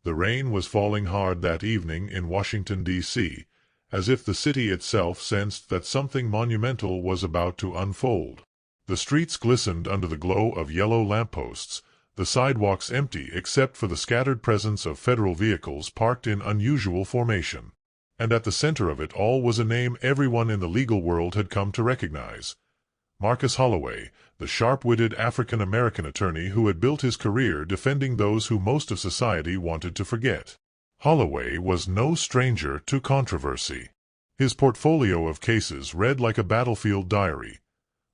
The rain was falling hard that evening in Washington, D.C., as if the city itself sensed that something monumental was about to unfold. The streets glistened under the glow of yellow lampposts, the sidewalks empty except for the scattered presence of federal vehicles parked in unusual formation. And at the center of it all was a name everyone in the legal world had come to recognize. Marcus Holloway, the sharp-witted African-American attorney who had built his career defending those who most of society wanted to forget. Holloway was no stranger to controversy. His portfolio of cases read like a battlefield diary.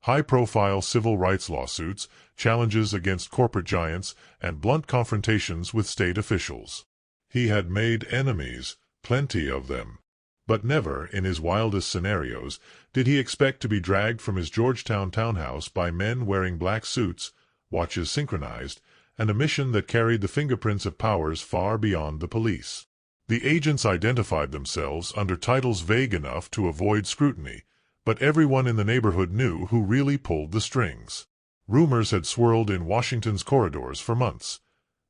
High-profile civil rights lawsuits, challenges against corporate giants, and blunt confrontations with state officials. He had made enemies, plenty of them. But never, in his wildest scenarios, did he expect to be dragged from his Georgetown townhouse by men wearing black suits, watches synchronized, and a mission that carried the fingerprints of powers far beyond the police. The agents identified themselves under titles vague enough to avoid scrutiny, but everyone in the neighborhood knew who really pulled the strings. Rumors had swirled in Washington's corridors for months.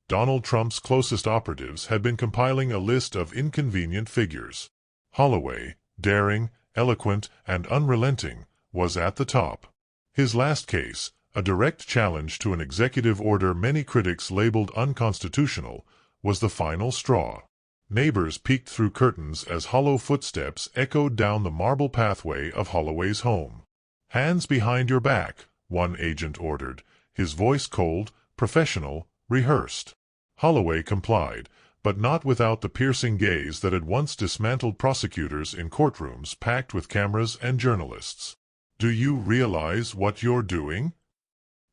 Donald Trump's closest operatives had been compiling a list of inconvenient figures. Holloway, daring, eloquent, and unrelenting, was at the top. His last case, a direct challenge to an executive order many critics labeled unconstitutional, was the final straw. Neighbors peeked through curtains as hollow footsteps echoed down the marble pathway of Holloway's home. "Hands behind your back," one agent ordered, his voice cold, professional, rehearsed. Holloway complied, but not without the piercing gaze that had once dismantled prosecutors in courtrooms packed with cameras and journalists. "Do you realize what you're doing?"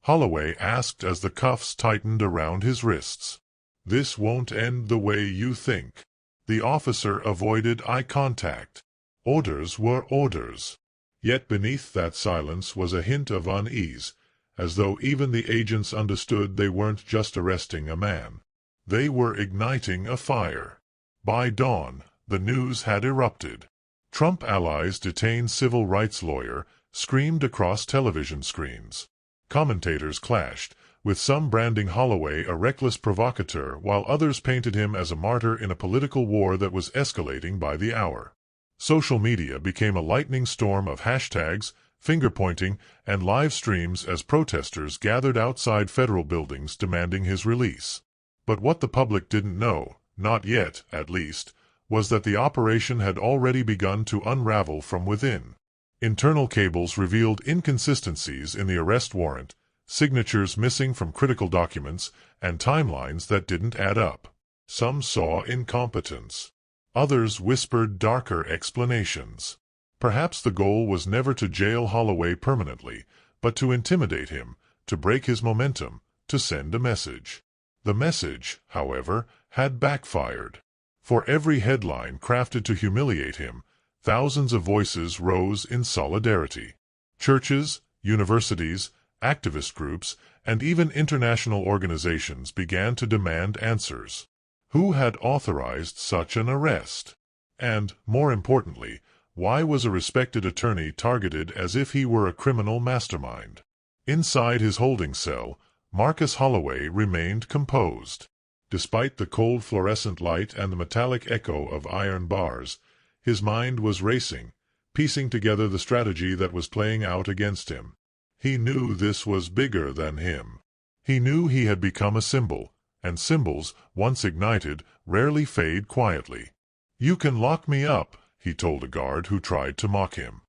Holloway asked as the cuffs tightened around his wrists. "This won't end the way you think." The officer avoided eye contact. Orders were orders. Yet beneath that silence was a hint of unease, as though even the agents understood they weren't just arresting a man. They were igniting a fire. By dawn, the news had erupted. Trump allies detain civil rights lawyer, screamed across television screens. Commentators clashed, with some branding Holloway a reckless provocateur while others painted him as a martyr in a political war that was escalating by the hour. Social media became a lightning storm of hashtags, finger-pointing, and live streams as protesters gathered outside federal buildings demanding his release. But what the public didn't know, not yet, at least, was that the operation had already begun to unravel from within. Internal cables revealed inconsistencies in the arrest warrant, signatures missing from critical documents, and timelines that didn't add up. Some saw incompetence. Others whispered darker explanations. Perhaps the goal was never to jail Holloway permanently, but to intimidate him, to break his momentum, to send a message. The message, however, had backfired. For every headline crafted to humiliate him, thousands of voices rose in solidarity. Churches, universities, activist groups, and even international organizations began to demand answers. Who had authorized such an arrest? And, more importantly, why was a respected attorney targeted as if he were a criminal mastermind? Inside his holding cell, Marcus Holloway remained composed. Despite the cold fluorescent light and the metallic echo of iron bars, his mind was racing, piecing together the strategy that was playing out against him. He knew this was bigger than him. He knew he had become a symbol, and symbols, once ignited, rarely fade quietly. "You can lock me up," he told a guard who tried to mock him.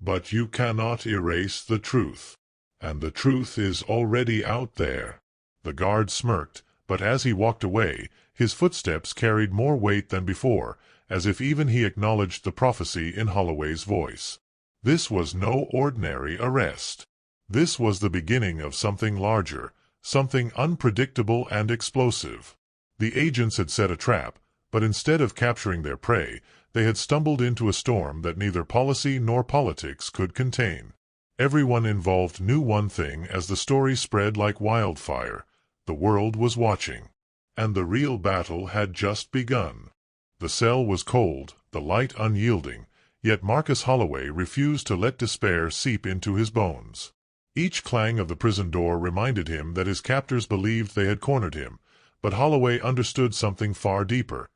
"But you cannot erase the truth. And the truth is already out there." The guard smirked, but as he walked away, his footsteps carried more weight than before, as if even he acknowledged the prophecy in Holloway's voice. This was no ordinary arrest. This was the beginning of something larger, something unpredictable and explosive. The agents had set a trap, but instead of capturing their prey, they had stumbled into a storm that neither policy nor politics could contain. Everyone involved knew one thing as the story spread like wildfire: the world was watching. And the real battle had just begun. The cell was cold, the light unyielding, yet Marcus Holloway refused to let despair seep into his bones. Each clang of the prison door reminded him that his captors believed they had cornered him, But Holloway understood something far deeper.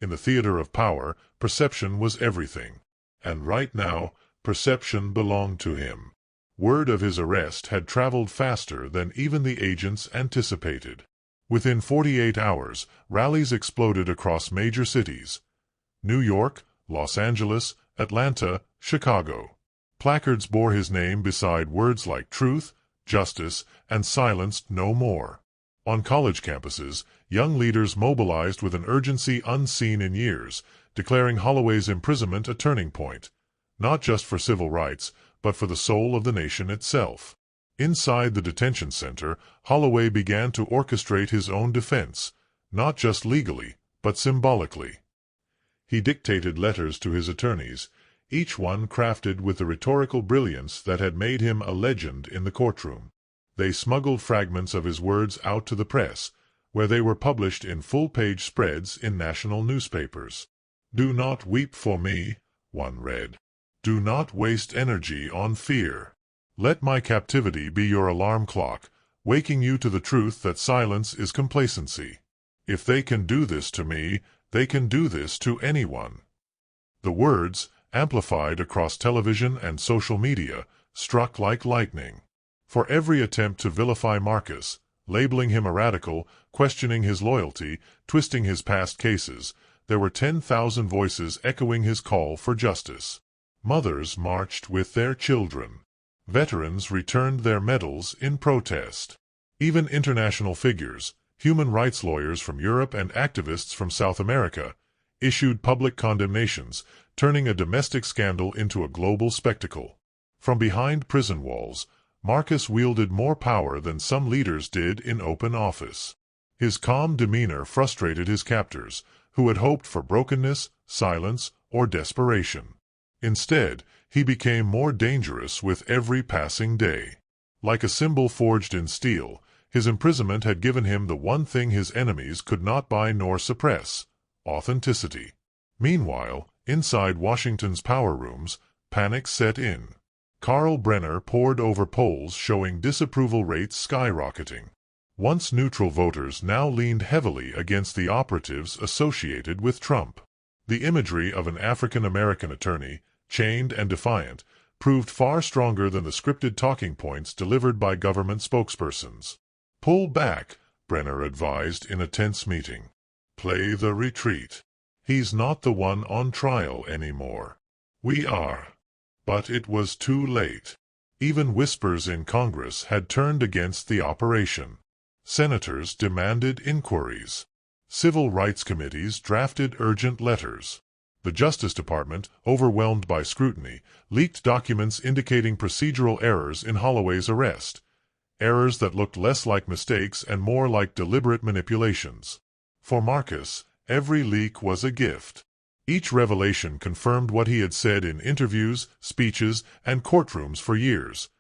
In the theater of power, perception was everything. And right now, perception belonged to him. Word of his arrest had traveled faster than even the agents anticipated. Within 48 hours, rallies exploded across major cities: New York, Los Angeles, Atlanta, Chicago. Placards bore his name beside words like truth, justice, and silenced no more. On college campuses, young leaders mobilized with an urgency unseen in years, declaring Holloway's imprisonment a turning point, not just for civil rights, but for the soul of the nation itself. Inside the detention center, Holloway began to orchestrate his own defense, not just legally, but symbolically. He dictated letters to his attorneys, each one crafted with the rhetorical brilliance that had made him a legend in the courtroom. They smuggled fragments of his words out to the press, where they were published in full-page spreads in national newspapers. "Do not weep for me," one read. "Do not waste energy on fear. Let my captivity be your alarm clock, waking you to the truth that silence is complacency. If they can do this to me, they can do this to anyone." The words, amplified across television and social media, struck like lightning. For every attempt to vilify Marcus, labeling him a radical, questioning his loyalty, twisting his past cases, there were 10,000 voices echoing his call for justice. Mothers marched with their children. Veterans returned their medals in protest. Even international figures, human rights lawyers from Europe and activists from South America, issued public condemnations, turning a domestic scandal into a global spectacle. From behind prison walls, Marcus wielded more power than some leaders did in open office. His calm demeanor frustrated his captors, who had hoped for brokenness, silence, or desperation. Instead, he became more dangerous with every passing day. Like a symbol forged in steel, his imprisonment had given him the one thing his enemies could not buy nor suppress: authenticity. Meanwhile, inside Washington's power rooms, panic set in. Carl Brenner pored over polls showing disapproval rates skyrocketing. Once neutral voters now leaned heavily against the operatives associated with Trump. The imagery of an African-American attorney, chained and defiant, proved far stronger than the scripted talking points delivered by government spokespersons. "Pull back," Brenner advised in a tense meeting. "Play the retreat. He's not the one on trial anymore. We are." But it was too late. Even whispers in Congress had turned against the operation. Senators demanded inquiries. Civil rights committees drafted urgent letters. The Justice Department, overwhelmed by scrutiny, leaked documents indicating procedural errors in Holloway's arrest, errors that looked less like mistakes and more like deliberate manipulations. For Marcus, every leak was a gift. Each revelation confirmed what he had said in interviews, speeches, and courtrooms for years.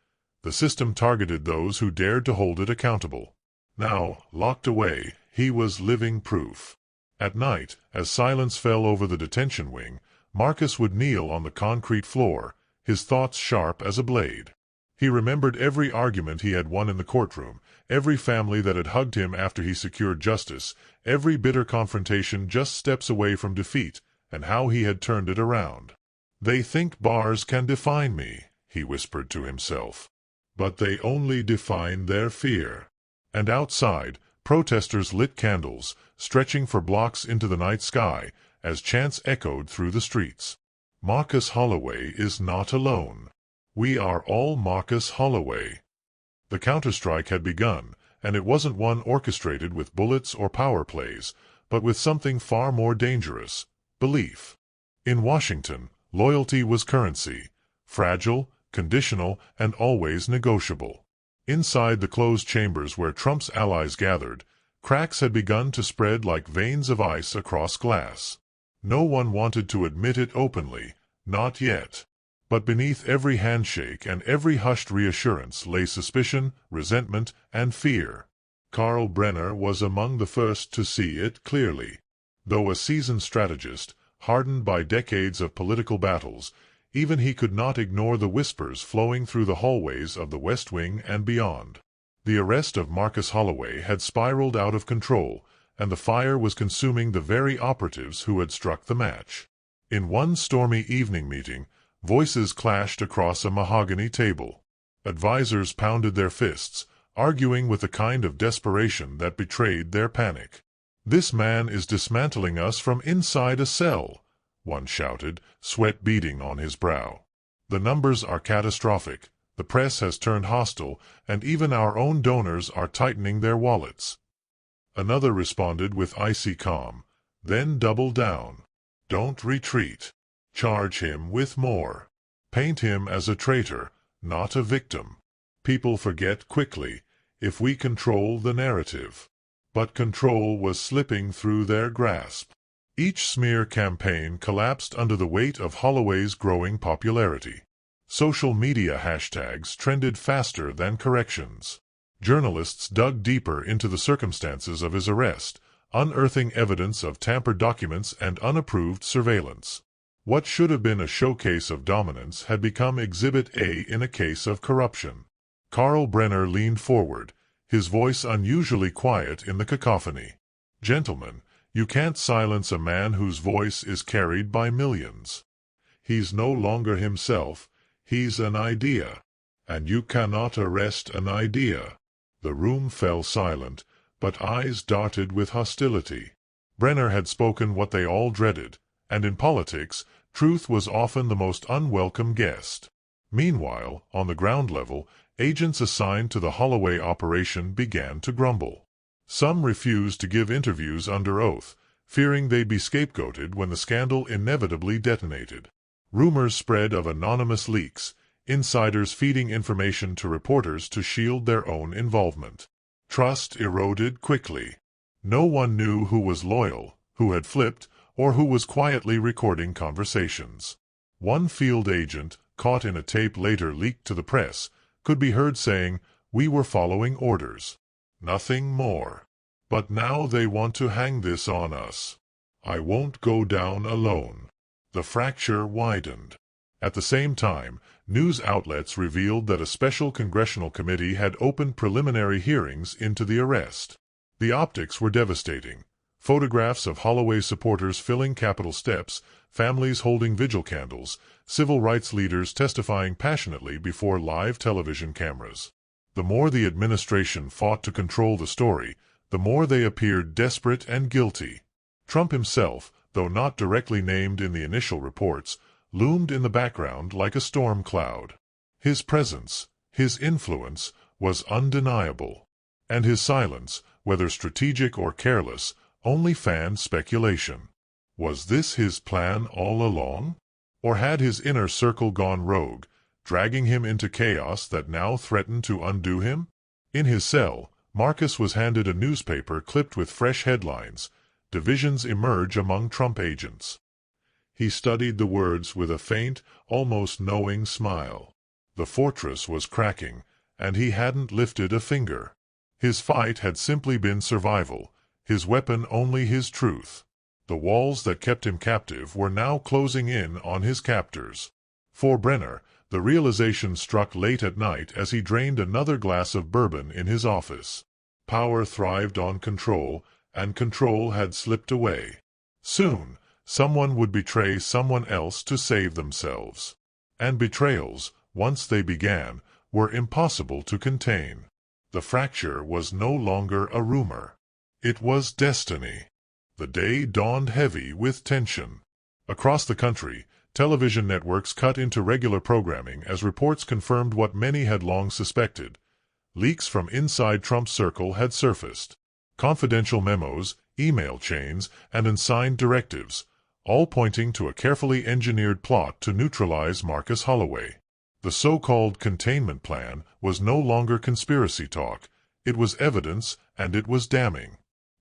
The system targeted those who dared to hold it accountable. Now, locked away, he was living proof. At night, as silence fell over the detention wing, Marcus would kneel on the concrete floor, his thoughts sharp as a blade. He remembered every argument he had won in the courtroom, every family that had hugged him after he secured justice, every bitter confrontation just steps away from defeat, and how he had turned it around. "They think bars can define me," he whispered to himself. "But they only define their fear." And outside, protesters lit candles, stretching for blocks into the night sky, as chants echoed through the streets. "Marcus Holloway is not alone. We are all Marcus Holloway." The counterstrike had begun, and it wasn't one orchestrated with bullets or power plays, but with something far more dangerous: belief. In Washington, loyalty was currency, fragile, conditional, and always negotiable. Inside the closed chambers where Trump's allies gathered, cracks had begun to spread like veins of ice across glass. No one wanted to admit it openly, not yet. But beneath every handshake and every hushed reassurance lay suspicion, resentment, and fear. Carl Brenner was among the first to see it clearly. Though a seasoned strategist, hardened by decades of political battles, even he could not ignore the whispers flowing through the hallways of the West Wing and beyond. The arrest of Marcus Holloway had spiraled out of control, and the fire was consuming the very operatives who had struck the match. In one stormy evening meeting, voices clashed across a mahogany table. Advisors pounded their fists, arguing with a kind of desperation that betrayed their panic. "This man is dismantling us from inside a cell," one shouted, sweat beading on his brow. "The numbers are catastrophic, the press has turned hostile, and even our own donors are tightening their wallets." Another responded with icy calm, "Then double down. Don't retreat. Charge him with more. Paint him as a traitor, not a victim. People forget quickly, if we control the narrative." But control was slipping through their grasp. Each smear campaign collapsed under the weight of Holloway's growing popularity. Social media hashtags trended faster than corrections. Journalists dug deeper into the circumstances of his arrest, unearthing evidence of tampered documents and unapproved surveillance. What should have been a showcase of dominance had become Exhibit A in a case of corruption. Carl Brenner leaned forward, his voice unusually quiet in the cacophony. "Gentlemen, you can't silence a man whose voice is carried by millions. He's no longer himself, he's an idea. And you cannot arrest an idea." The room fell silent, but eyes darted with hostility. Brenner had spoken what they all dreaded, and in politics, truth was often the most unwelcome guest. Meanwhile, on the ground level, agents assigned to the Holloway operation began to grumble. Some refused to give interviews under oath, fearing they'd be scapegoated when the scandal inevitably detonated. Rumors spread of anonymous leaks, insiders feeding information to reporters to shield their own involvement. Trust eroded quickly. No one knew who was loyal, who had flipped, or who was quietly recording conversations. One field agent, caught in a tape later leaked to the press, could be heard saying, "We were following orders. Nothing more. But now they want to hang this on us. I won't go down alone." The fracture widened. At the same time, news outlets revealed that a special congressional committee had opened preliminary hearings into the arrest. The optics were devastating. Photographs of Holloway supporters filling Capitol steps, families holding vigil candles, civil rights leaders testifying passionately before live television cameras. The more the administration fought to control the story, the more they appeared desperate and guilty. Trump himself, though not directly named in the initial reports, loomed in the background like a storm cloud. His presence, his influence, was undeniable. And his silence, whether strategic or careless, only fanned speculation. Was this his plan all along? Or had his inner circle gone rogue, dragging him into chaos that now threatened to undo him? In his cell, Marcus was handed a newspaper clipped with fresh headlines, "Divisions Emerge Among Trump Agents." He studied the words with a faint, almost knowing smile. The fortress was cracking, and he hadn't lifted a finger. His fight had simply been survival, his weapon only his truth. The walls that kept him captive were now closing in on his captors. For Brenner, the realization struck late at night as he drained another glass of bourbon in his office. Power thrived on control, and control had slipped away. Soon, someone would betray someone else to save themselves. And betrayals, once they began, were impossible to contain. The fracture was no longer a rumor. It was destiny. The day dawned heavy with tension. Across the country, television networks cut into regular programming as reports confirmed what many had long suspected. Leaks from inside Trump's circle had surfaced. Confidential memos, email chains, and unsigned directives, all pointing to a carefully engineered plot to neutralize Marcus Holloway. The so-called containment plan was no longer conspiracy talk. It was evidence, and it was damning.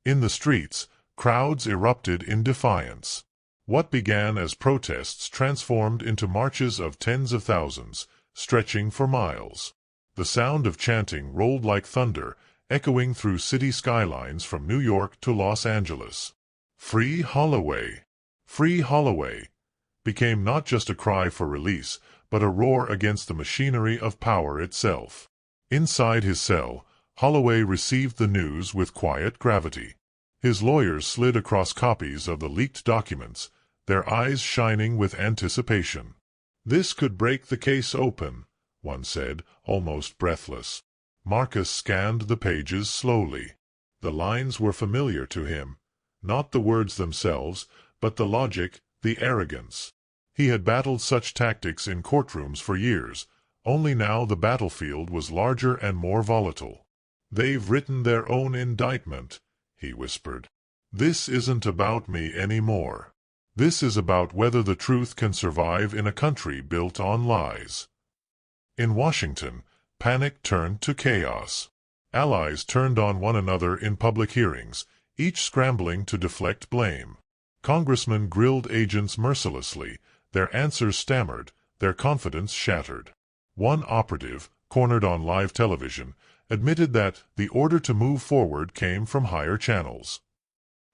In the streets, crowds erupted in defiance. What began as protests transformed into marches of tens of thousands, stretching for miles. The sound of chanting rolled like thunder, echoing through city skylines from New York to Los Angeles. "Free Holloway! Free Holloway!" became not just a cry for release, but a roar against the machinery of power itself. Inside his cell, Holloway received the news with quiet gravity. His lawyers slid across copies of the leaked documents, their eyes shining with anticipation. "This could break the case open," one said, almost breathless. Marcus scanned the pages slowly. The lines were familiar to him, not the words themselves, but the logic, the arrogance. He had battled such tactics in courtrooms for years, only now the battlefield was larger and more volatile. "They've written their own indictment," he whispered. "This isn't about me anymore. This is about whether the truth can survive in a country built on lies." In Washington, panic turned to chaos. Allies turned on one another in public hearings, each scrambling to deflect blame. Congressmen grilled agents mercilessly, their answers stammered, their confidence shattered. One operative, cornered on live television, admitted that the order to move forward came from higher channels.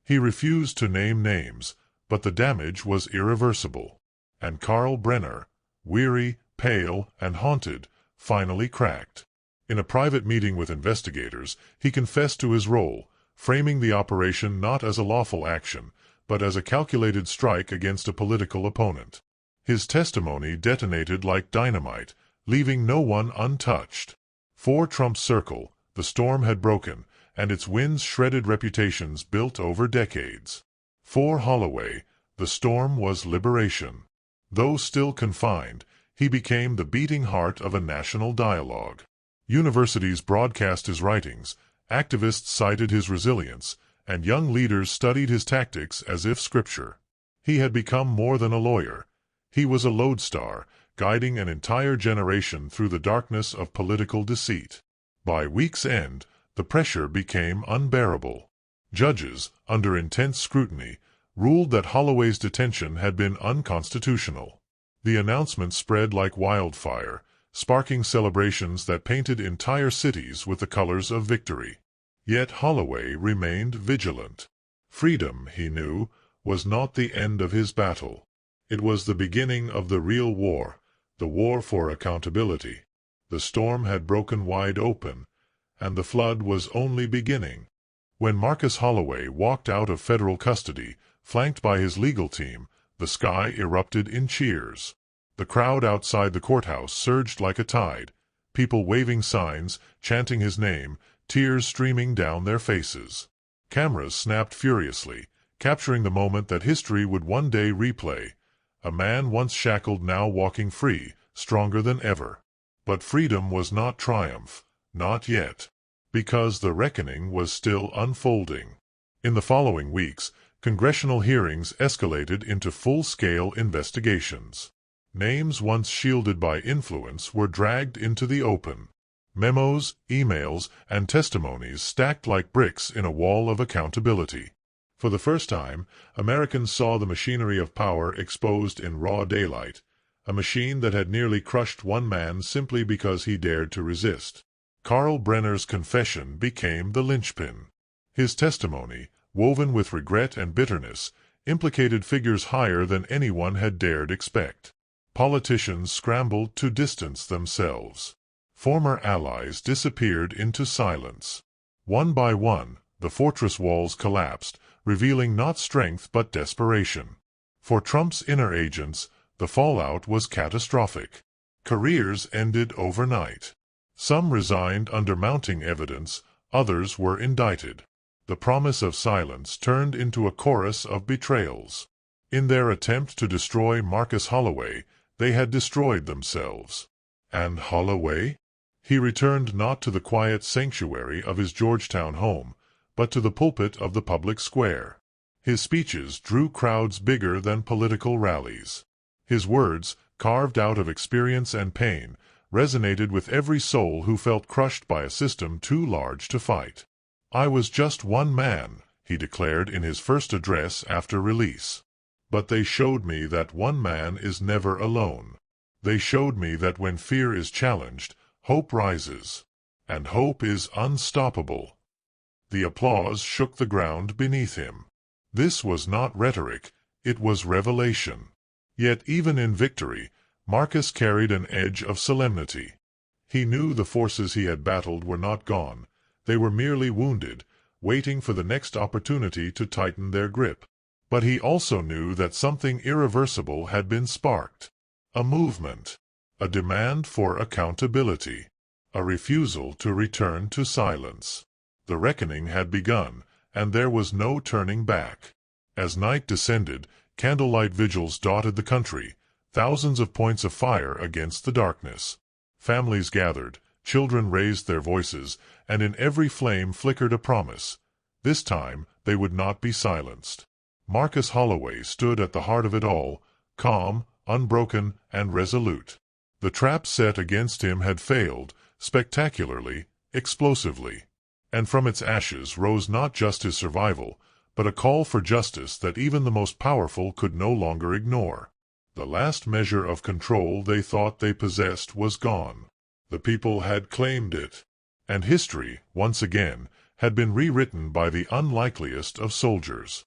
He refused to name names, but the damage was irreversible. And Carl Brenner, weary, pale, and haunted, finally cracked. In a private meeting with investigators, he confessed to his role, framing the operation not as a lawful action, but as a calculated strike against a political opponent. His testimony detonated like dynamite, leaving no one untouched. For Trump's circle, the storm had broken, and its winds shredded reputations built over decades. For Holloway, the storm was liberation. Though still confined, he became the beating heart of a national dialogue. Universities broadcast his writings, activists cited his resilience, and young leaders studied his tactics as if scripture. He had become more than a lawyer. He was a lodestar, guiding an entire generation through the darkness of political deceit. By week's end, the pressure became unbearable. Judges, under intense scrutiny, ruled that Holloway's detention had been unconstitutional. The announcement spread like wildfire, sparking celebrations that painted entire cities with the colors of victory. Yet Holloway remained vigilant. Freedom, he knew, was not the end of his battle. It was the beginning of the real war, the war for accountability. The storm had broken wide open, and the flood was only beginning. When Marcus Holloway walked out of federal custody, flanked by his legal team, the sky erupted in cheers. The crowd outside the courthouse surged like a tide, people waving signs, chanting his name, tears streaming down their faces. Cameras snapped furiously, capturing the moment that history would one day replay. A man once shackled now walking free, stronger than ever. But freedom was not triumph, not yet, because the reckoning was still unfolding. In the following weeks, congressional hearings escalated into full-scale investigations. Names once shielded by influence were dragged into the open. Memos, emails, and testimonies stacked like bricks in a wall of accountability. For the first time, Americans saw the machinery of power exposed in raw daylight, a machine that had nearly crushed one man simply because he dared to resist. Carl Brenner's confession became the linchpin. His testimony, woven with regret and bitterness, implicated figures higher than anyone had dared expect. Politicians scrambled to distance themselves. Former allies disappeared into silence. One by one, the fortress walls collapsed, revealing not strength but desperation. For Trump's inner agents, the fallout was catastrophic. Careers ended overnight. Some resigned under mounting evidence, others were indicted. The promise of silence turned into a chorus of betrayals. In their attempt to destroy Marcus Holloway, they had destroyed themselves. And Holloway? He returned not to the quiet sanctuary of his Georgetown home, but to the pulpit of the public square. His speeches drew crowds bigger than political rallies. His words, carved out of experience and pain, resonated with every soul who felt crushed by a system too large to fight. "I was just one man," he declared in his first address after release. "But they showed me that one man is never alone. They showed me that when fear is challenged, hope rises. And hope is unstoppable." The applause shook the ground beneath him. This was not rhetoric, it was revelation. Yet even in victory, Marcus carried an edge of solemnity. He knew the forces he had battled were not gone. They were merely wounded, waiting for the next opportunity to tighten their grip. But he also knew that something irreversible had been sparked. A movement. A demand for accountability. A refusal to return to silence. The reckoning had begun, and there was no turning back. As night descended, candlelight vigils dotted the country, thousands of points of fire against the darkness. Families gathered, children raised their voices, and in every flame flickered a promise. This time they would not be silenced. Marcus Holloway stood at the heart of it all, calm, unbroken, and resolute. The trap set against him had failed, spectacularly, explosively. And from its ashes rose not just his survival, but a call for justice that even the most powerful could no longer ignore. The last measure of control they thought they possessed was gone. The people had claimed it. And history, once again, had been rewritten by the unlikeliest of soldiers.